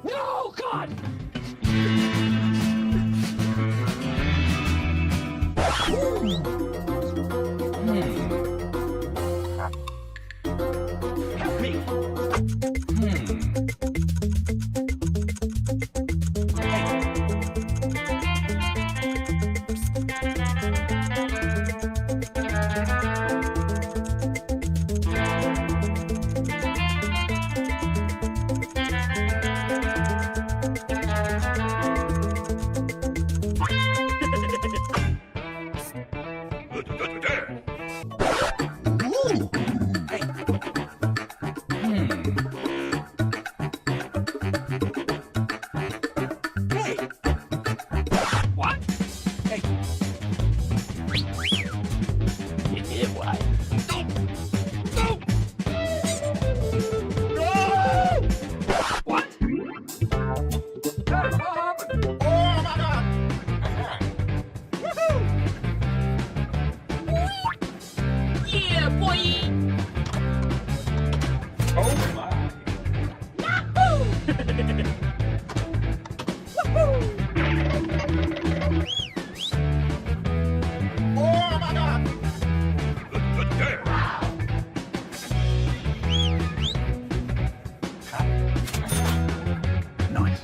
No, God! Help me! What? Hey. Yeah, why? No! No! What? That's what happened. Oh my God! Woohoo! Yeah, boy! Oh my! Yahoo! Woohoo! Oh my God! Nice.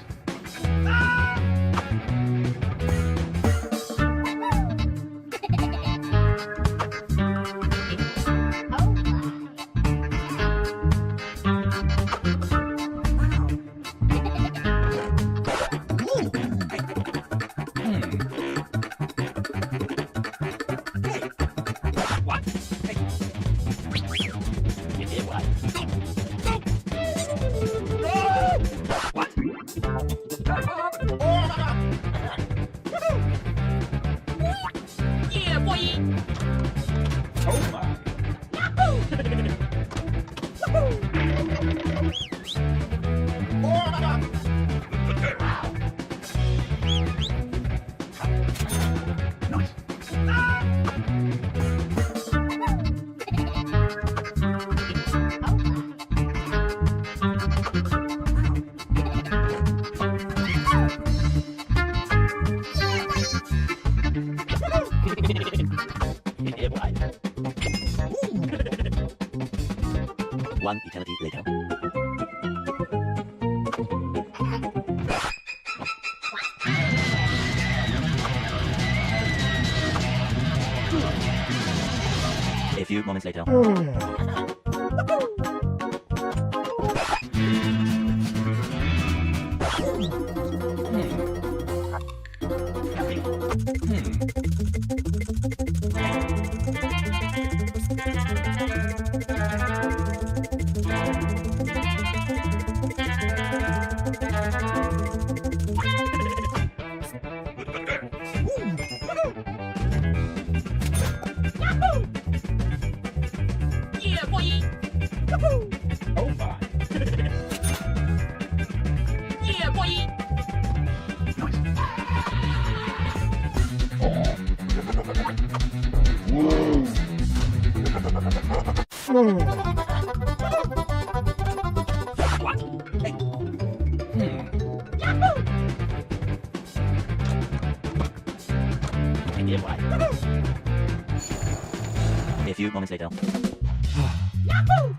What? Hey. Yeah, what? No! What? That's what happened. Oh my God! Woohoo! Yeah, boy! Oh my! Yahoo! Woohoo! Oh my God! Nice. Yeah, why? One eternity later. A few moments later. Yeah, boy! Oh my! Yeah, boy! What? Hey. Yahoo! Yeah, why? A few moments later. Yahoo!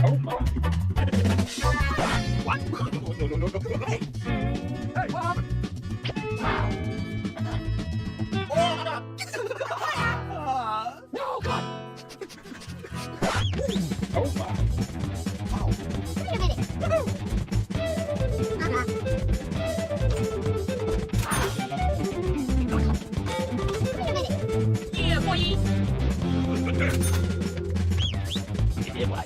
Oh my! What? Hey! Hey, what happened? Oh my God! No, God! Oh my! Wait a minute! Woohoo! Yeah, boy! Yeah, why?